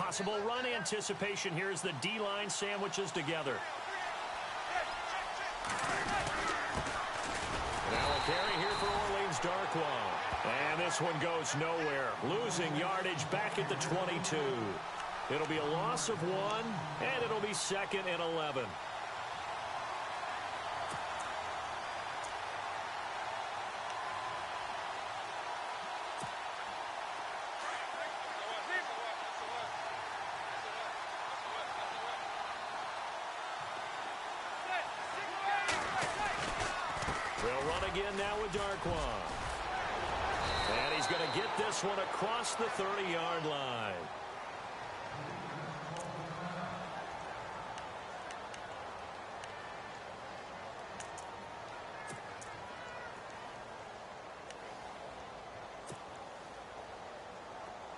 Possible run anticipation here as the D-line sandwiches together. Now a carry here for Orleans Darkwa. And this one goes nowhere. Losing yardage back at the 22. It'll be a loss of 1, and it'll be 2nd and 11. They'll run again now with Darkwa. And he's going to get this one across the 30-yard line.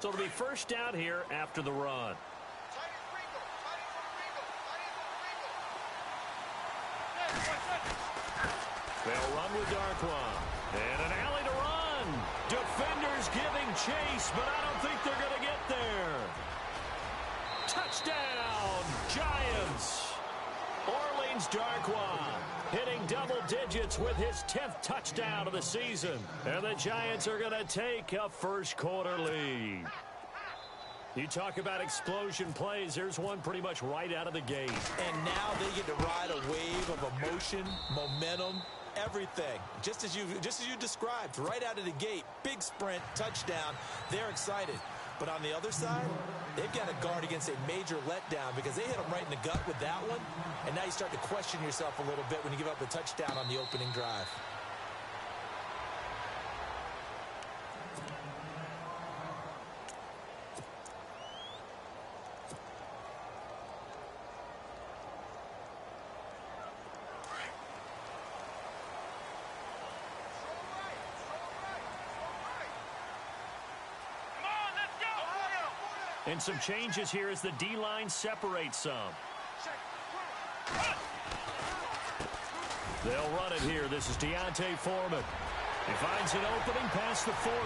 So it'll be first down here after the run. They'll run with Darkwa. And an alley to run. Defenders giving chase, but I don't think they're going to get there. Touchdown, Giants. Orleans Darkwa hitting double digits with his 10th touchdown of the season. And the Giants are going to take a first-quarter lead. You talk about explosion plays. There's one pretty much right out of the gate. And now they get to ride a wave of emotion, momentum, everything. Just as you described, right out of the gate, big sprint, touchdown. They're excited. But on the other side, they've got to guard against a major letdown because they hit them right in the gut with that one. And now you start to question yourself a little bit when you give up a touchdown on the opening drive. And some changes here as the D-line separates some. They'll run it here. This is Deontay Foreman. He finds an opening past the 40.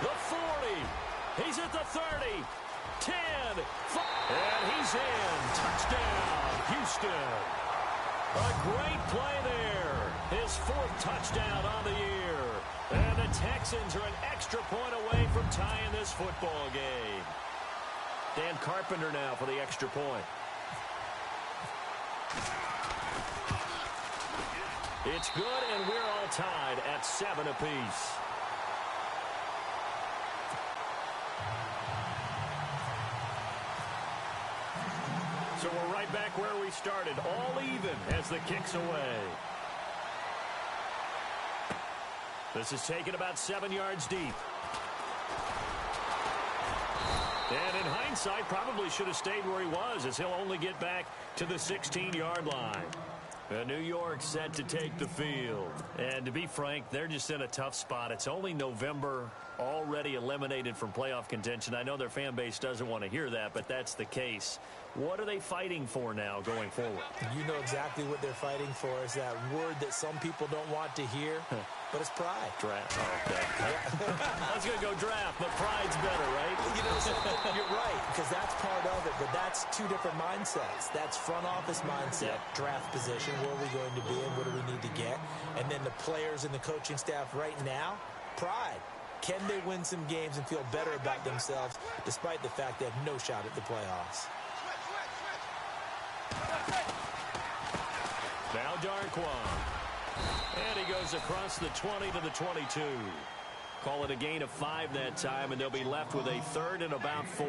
The 40. He's at the 30. 10. 5. And he's in. Touchdown, Houston. A great play there. His 4th touchdown on the year. And the Texans are an extra point away from tying this football game. Dan Carpenter now for the extra point. It's good, and we're all tied at 7 apiece. So we're right back where we started, all even as the kick's away. This is taken about 7 yards deep. And in hindsight, probably should have stayed where he was, as he'll only get back to the 16-yard line. New York set to take the field. And to be frank, they're just in a tough spot. It's only November, already eliminated from playoff contention. I know their fan base doesn't want to hear that, but that's the case. What are they fighting for now going forward? You know exactly what they're fighting for. Is that word that some people don't want to hear, but it's pride. Draft. Oh, okay. I was going to go draft, but pride's better, right? You know something? You're right, because that's part of it, but that's two different mindsets. That's front office mindset, draft position, where are we going to be and what do we need to get? And then the players and the coaching staff right now, pride. Can they win some games and feel better about themselves despite the fact they have no shot at the playoffs? Now Darkwa. And he goes across the 20 to the 22. Call it a gain of 5 that time, and they'll be left with a 3rd and about 4.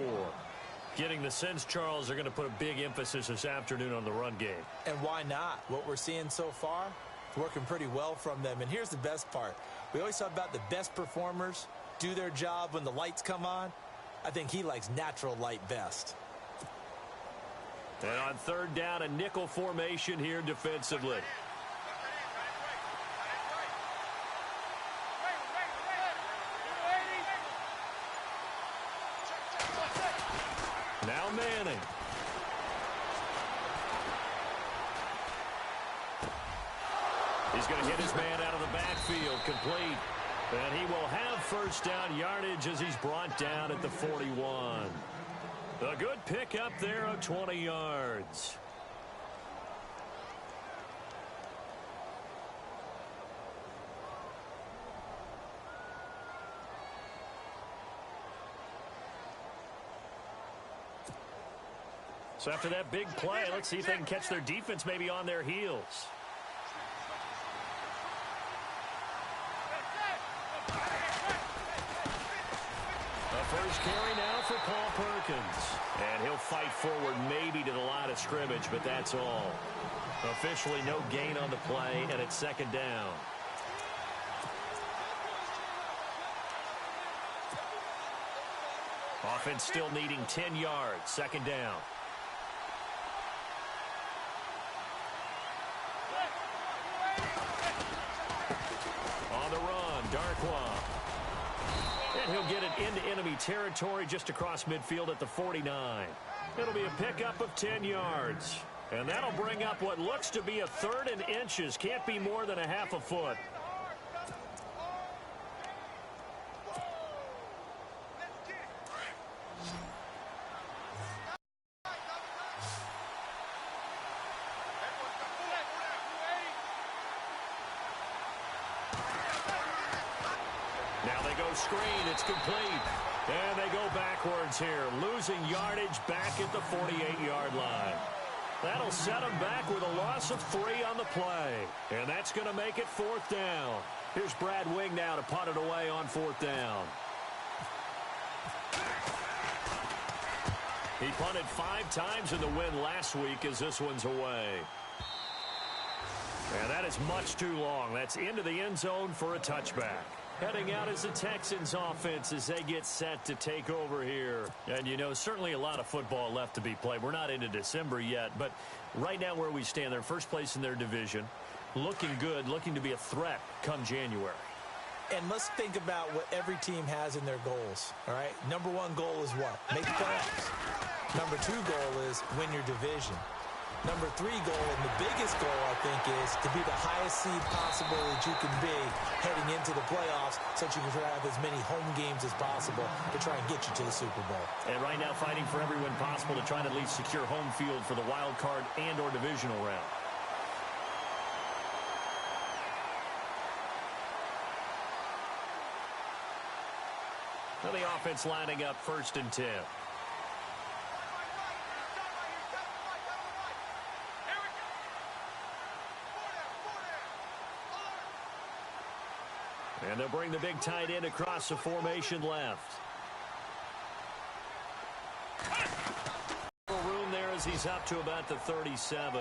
Getting the sense, Charles, are going to put a big emphasis this afternoon on the run game. And why not? What we're seeing so far, it's working pretty well from them. And here's the best part. We always talk about the best performers do their job when the lights come on. I think he likes natural light best. And on 3rd down, a nickel formation here defensively. Now Manning. He's going to hit his man out of the backfield, complete. And he will have first down yardage as he's brought down at the 41. A good pick up there of 20 yards. So after that big play, let's see if they can catch their defense maybe on their heels. The first carry now for Paul Perkins. And he'll fight forward maybe to the line of scrimmage, but that's all. Officially no gain on the play, and it's second down. Offense still needing 10 yards. Second down. On the run, Darkwa. And he'll get it into enemy territory just across midfield at the 49. It'll be a pickup of 10 yards. And that'll bring up what looks to be a third and inches. Can't be more than a half a foot. Screen, it's complete. And they go backwards here, losing yardage back at the 48-yard line. That'll set them back with a loss of 3 on the play. And that's going to make it 4th down. Here's Brad Wing now to punt it away on 4th down. He punted 5 times in the win last week as this one's away. And that is much too long. That's into the end zone for a touchback. Heading out is the Texans offense as they get set to take over here. And, you know, certainly a lot of football left to be played. We're not into December yet, but right now where we stand, they're first place in their division. Looking good, looking to be a threat come January. And let's think about what every team has in their goals, all right? Number 1 goal is what? Make the playoffs. Number 2 goal is win your division. Number 3 goal, and the biggest goal, I think, is to be the highest seed possible that you can be heading into the playoffs so that you can try to have as many home games as possible to try and get you to the Super Bowl. And right now fighting for every win possible to try and at least secure home field for the wild card and or divisional round. Now the offense lining up 1st and 10. And they'll bring the big tight end across the formation left. Room there as he's up to about the 37.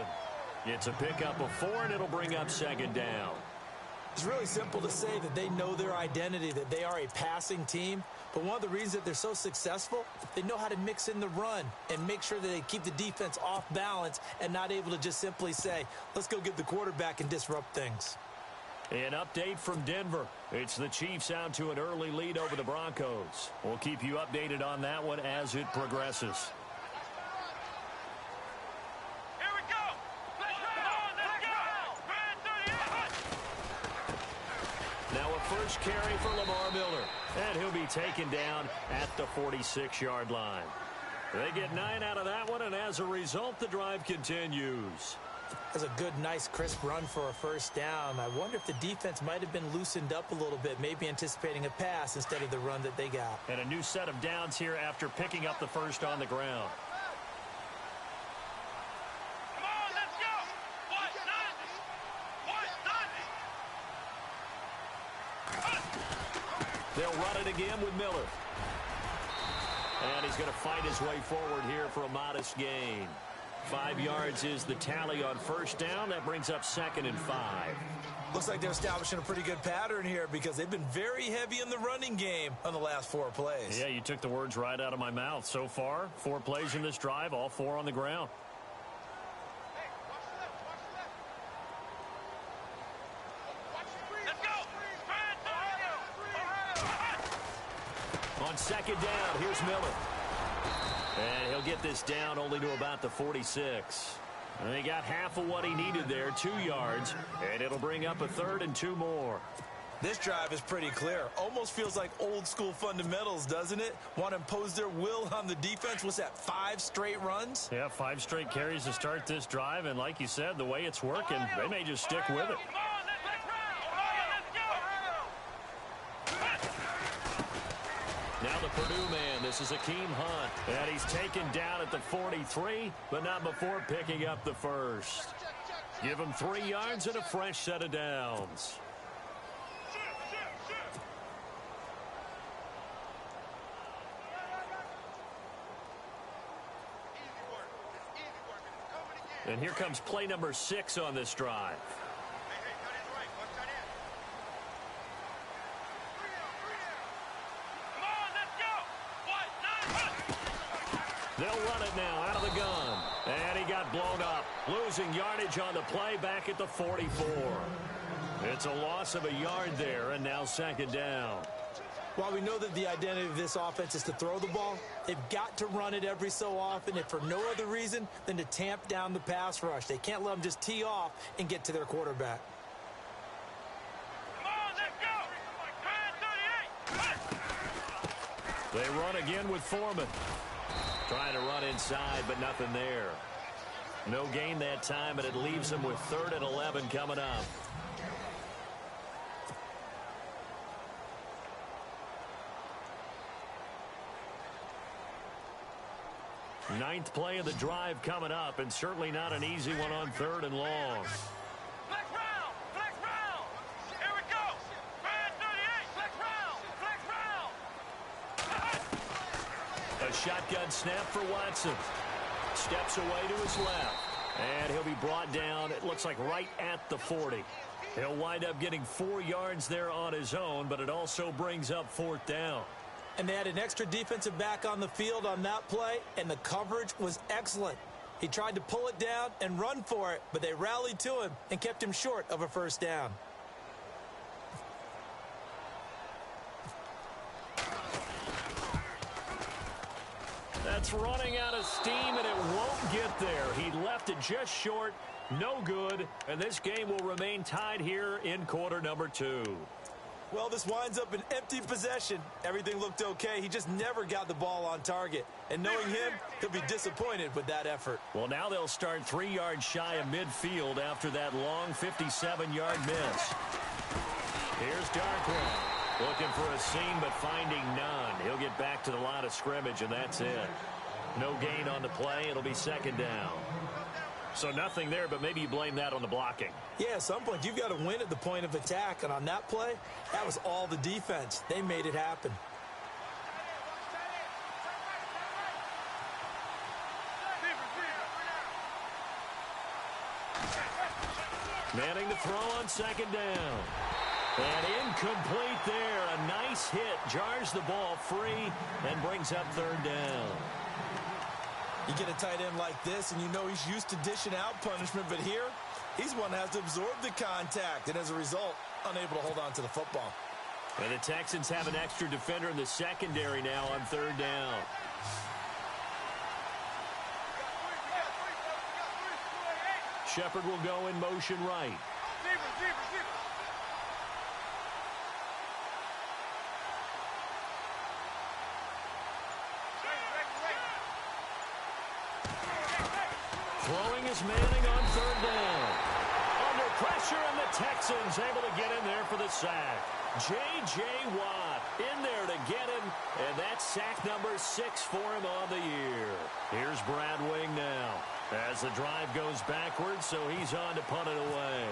It's a pickup of 4, and it'll bring up 2nd down. It's really simple to say that they know their identity, that they are a passing team. But one of the reasons that they're so successful, they know how to mix in the run and make sure that they keep the defense off balance and not able to just simply say, let's go get the quarterback and disrupt things. An update from Denver. It's the Chiefs out to an early lead over the Broncos. We'll keep you updated on that one as it progresses. Here we go. Let's go. Now a first carry for Lamar Miller. And he'll be taken down at the 46-yard line. They get 9 out of that one, and as a result, the drive continues. That's a good, nice, crisp run for a first down. I wonder if the defense might have been loosened up a little bit, maybe anticipating a pass instead of the run that they got. And a new set of downs here after picking up the first on the ground. Come on, let's go. They'll run it again with Miller. And he's going to fight his way forward here for a modest gain. 5 yards is the tally on first down. That brings up 2nd and 5. Looks like they're establishing a pretty good pattern here because they've been very heavy in the running game on the last 4 plays. Yeah, you took the words right out of my mouth. So far, 4 plays in this drive, all 4 on the ground. On 2nd down, here's Miller. And he'll get this down only to about the 46. And he got half of what he needed there, 2 yards. And it'll bring up a 3rd and 2 more. This drive is pretty clear. Almost feels like old school fundamentals, doesn't it? Want to impose their will on the defense. What's that, 5 straight runs? Yeah, 5 straight carries to start this drive. And like you said, the way it's working, they may just stick with it. Now the Purdue man, this is Akeem Hunt. And he's taken down at the 43, but not before picking up the first. Give him 3 yards and a fresh set of downs. And here comes play number 6 on this drive. They'll run it now out of the gun. And he got blown up. Losing yardage on the play back at the 44. It's a loss of a yard there, and now second down. While we know that the identity of this offense is to throw the ball, they've got to run it every so often, if for no other reason than to tamp down the pass rush. They can't let them just tee off and get to their quarterback. Come on, let's go. They run again with Foreman. Trying to run inside, but nothing there. No gain that time, and it leaves them with 3rd and 11 coming up. Ninth play of the drive coming up, and certainly not an easy one on 3rd and long. Flex round, flex round. Here we go. Brad 38, flex round, flex round. A shotgun snap for Watson. Steps away to his left. And he'll be brought down, it looks like right at the 40. He'll wind up getting 4 yards there on his own, but it also brings up 4th down. And they had an extra defensive back on the field on that play, and the coverage was excellent. He tried to pull it down and run for it, but they rallied to him and kept him short of a first down. That's running out of steam, and it won't get there. He left it just short, no good, and this game will remain tied here in quarter number 2. Well, this winds up an empty possession. Everything looked okay. He just never got the ball on target. And knowing him, he'll be disappointed with that effort. Well, now they'll start 3 yards shy of midfield after that long 57-yard miss. Here's Darkwa. Looking for a seam, but finding none. He'll get back to the line of scrimmage, and that's it. No gain on the play. It'll be second down. So nothing there, but maybe you blame that on the blocking. Yeah, at some point, you've got to win at the point of attack. And on that play, that was all the defense. They made it happen. Manning to throw on second down. And incomplete there. A nice hit. Jars the ball free and brings up 3rd down. You get a tight end like this, and you know he's used to dishing out punishment. But here, he's one that has to absorb the contact. And as a result, unable to hold on to the football. And the Texans have an extra defender in the secondary now on 3rd down. Shepard will go in motion right. Throwing is Manning on 3rd down. Under pressure, and the Texans able to get in there for the sack. J.J. Watt in there to get him, and that's sack number 6 for him on the year. Here's Brad Wing now as the drive goes backwards, so he's on to punt it away.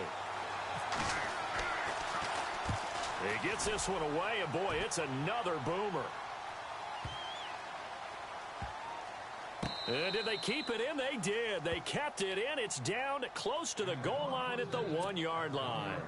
He gets this one away, and boy, it's another boomer. And did they keep it in? They did. They kept it in. It's down close to the goal line at the 1-yard line.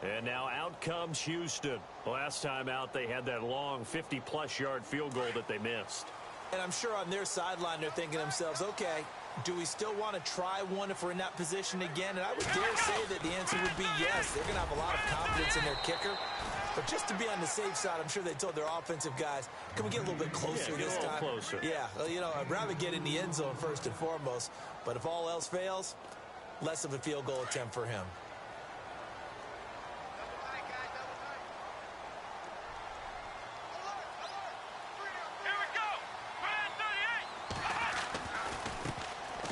And now out comes Houston. Last time out, they had that long 50-plus yard field goal that they missed. And I'm sure on their sideline, they're thinking to themselves, okay, do we still want to try one if we're in that position again? And I would dare say that the answer would be yes. They're going to have a lot of confidence in their kicker. But just to be on the safe side, I'm sure they told their offensive guys, can we get a little bit closer this time? Closer. Yeah, well, you know, I'd rather get in the end zone first and foremost. But if all else fails, less of a field goal attempt for him.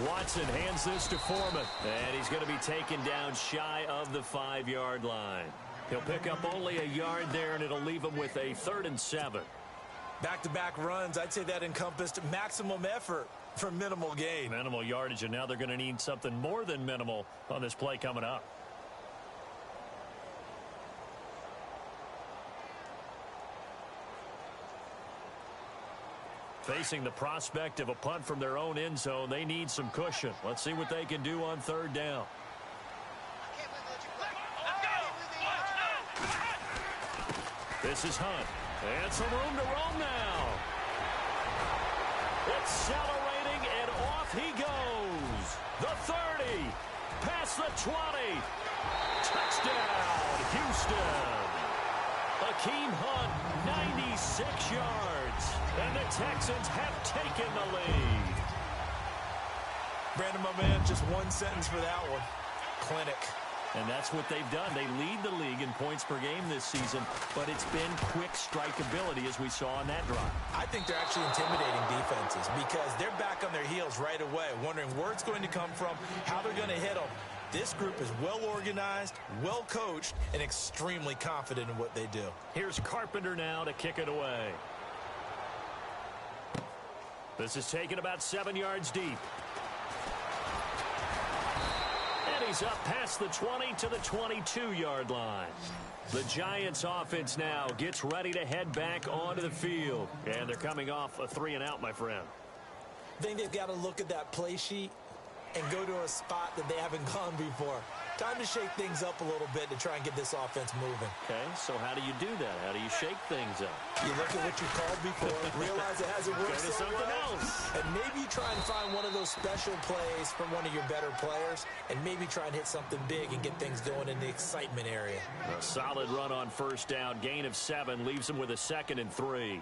Watson hands this to Foreman, and he's going to be taken down shy of the 5-yard line. He'll pick up only a yard there, and it'll leave him with a 3rd and 7. Back-to-back runs, I'd say that encompassed maximum effort for minimal gain. Minimal yardage, and now they're going to need something more than minimal on this play coming up. Facing the prospect of a punt from their own end zone, they need some cushion. Let's see what they can do on 3rd down. This is Hunt. And some room to roam now. Accelerating, and off he goes. The 30. Past the 20. Touchdown, Houston. Akeem Hunt, 96 yards. And the Texans have taken the lead. Brandon, my man, just one sentence for that one. Clinic. And that's what they've done. They lead the league in points per game this season, but it's been quick strikeability as we saw on that drive. I think they're actually intimidating defenses because they're back on their heels right away, wondering where it's going to come from, how they're going to hit them. This group is well organized, well coached, and extremely confident in what they do. Here's Carpenter now to kick it away. This is taken about 7 yards deep. And he's up past the 20 to the 22-yard line. The Giants offense now gets ready to head back onto the field. And they're coming off a 3-and-out, my friend. I think they've got to look at that play sheet and go to a spot that they haven't gone before. Time to shake things up a little bit to try and get this offense moving. Okay, so how do you do that? How do you shake things up? You look at what you called before, realize it hasn't worked so something well, else. and maybe you try and find one of those special plays from one of your better players, and maybe try and hit something big and get things going in the excitement area. A solid run on 1st down. Gain of 7 leaves him with a 2nd and 3.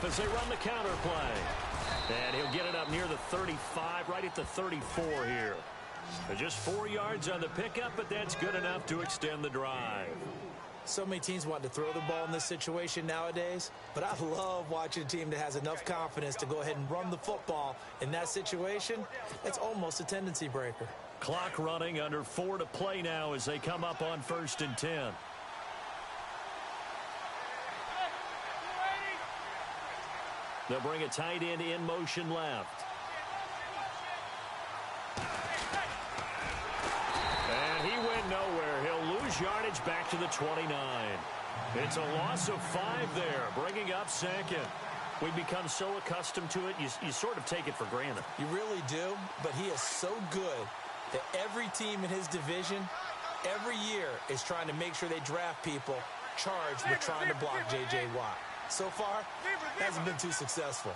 As they run the counter play. And he'll get it up near the 35, right at the 34 here. Just 4 yards on the pickup, but that's good enough to extend the drive. So many teams want to throw the ball in this situation nowadays, but I love watching a team that has enough confidence to go ahead and run the football in that situation. It's almost a tendency breaker. Clock running, under 4 to play now as they come up on 1st and 10. They'll bring a tight end in motion left. And he went nowhere. He'll lose yardage back to the 29. It's a loss of 5 there, bringing up 2nd. We've become so accustomed to it, you sort of take it for granted. You really do, but he is so good that every team in his division, every year, is trying to make sure they draft people charged with trying to block J.J. Watt. So far, hasn't been too successful.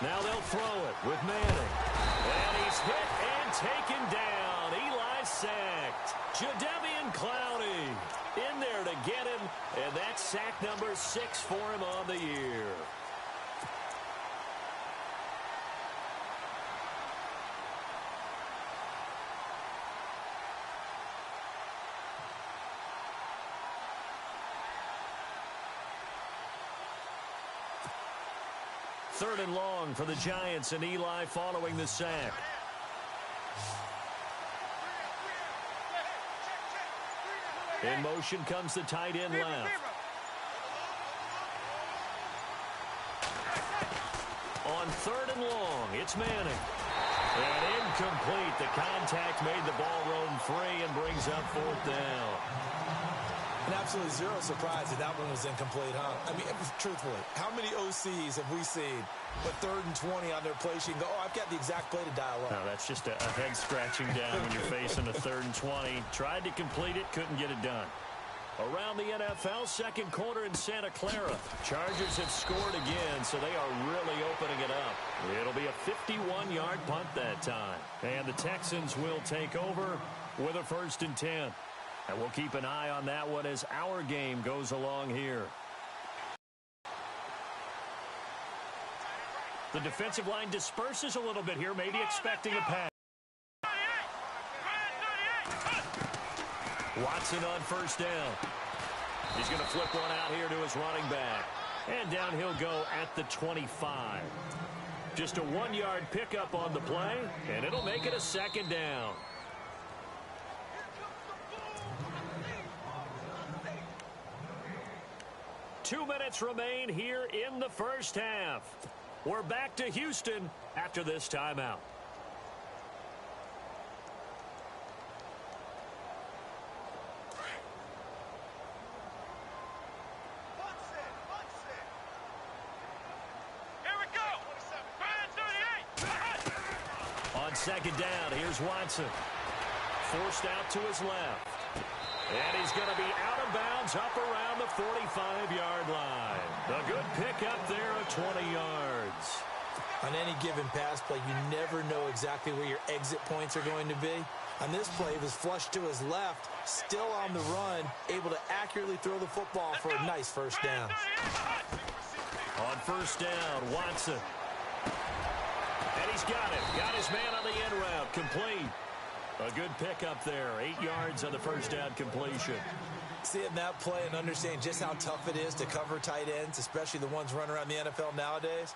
Now they'll throw it with Manning. And he's hit and taken down. Eli sacked. Jadeveon Clowney in there to get him. And that's sack number 6 for him on the year. Third and long for the Giants, and Eli following the sack. In motion comes the tight end left. On 3rd and long, it's Manning. And incomplete. The contact made the ball roam free and brings up 4th down. And absolutely zero surprise that that one was incomplete, huh? I mean, truthfully, how many OCs have we seen with 3rd and 20 on their play sheet and go, oh, I've got the exact play to dial up? No, that's just a head scratching down when you're facing a 3rd and 20. Tried to complete it, couldn't get it done. Around the NFL, second quarter in Santa Clara. Chargers have scored again, so they are really opening it up. It'll be a 51-yard punt that time. And the Texans will take over with a 1st and 10. And we'll keep an eye on that one as our game goes along here. The defensive line disperses a little bit here, maybe expecting a pass. Watson on 1st down. He's going to flip one out here to his running back. And down he'll go at the 25. Just a 1-yard pickup on the play, and it'll make it a 2nd down. Two minutes remain here in the first half. We're back to Houston after this timeout. On 2nd down, here's Watson. Forced out to his left. And he's going to be out of bounds up around the 45-yard line. A good pickup there of 20 yards. On any given pass play, you never know exactly where your exit points are going to be. On this play, it was flushed to his left, still on the run, able to accurately throw the football for a nice 1st down. On 1st down, Watson. And he's got it. Got his man on the end route. Complete. A good pickup there. 8 yards on the 1st down completion. Seeing that play and understanding just how tough it is to cover tight ends, especially the ones running around the NFL nowadays,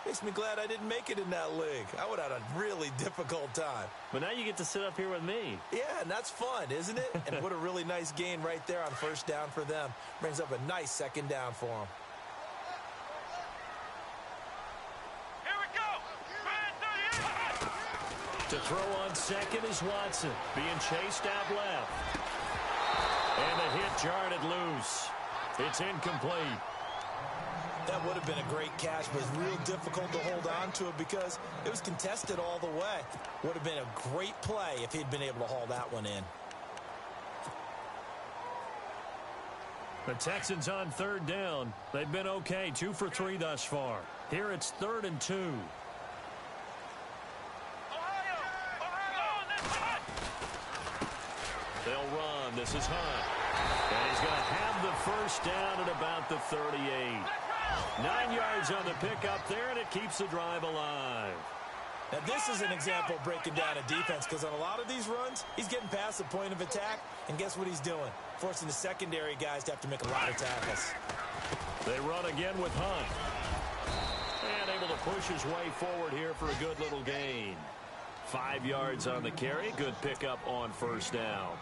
makes me glad I didn't make it in that league. I would have had a really difficult time. But now you get to sit up here with me. Yeah, and that's fun, isn't it? And what a really nice gain right there on 1st down for them. Brings up a nice 2nd down for them. To throw on 2nd is Watson. Being chased out left. And the hit jarred it loose. It's incomplete. That would have been a great catch, but it's real difficult to hold on to it because it was contested all the way. Would have been a great play if he'd been able to haul that one in. The Texans on 3rd down. They've been okay, 2 for 3 thus far. Here it's 3rd and 2. They'll run. This is Hunt. And he's going to have the 1st down at about the 38. 9 yards on the pickup there, and it keeps the drive alive. Now, this is an example of breaking down a defense because on a lot of these runs, he's getting past the point of attack, and guess what he's doing? Forcing the secondary guys to have to make a lot of tackles. They run again with Hunt. And able to push his way forward here for a good little gain. 5 yards on the carry. Good pickup on 1st down.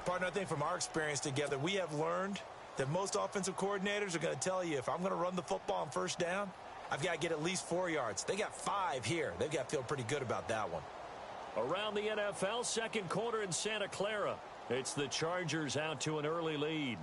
Partner, I think from our experience together, we have learned that most offensive coordinators are going to tell you if I'm going to run the football on 1st down, I've got to get at least 4 yards. They got 5 here. They've got to feel pretty good about that one. Around the NFL, second quarter in Santa Clara. It's the Chargers out to an early lead.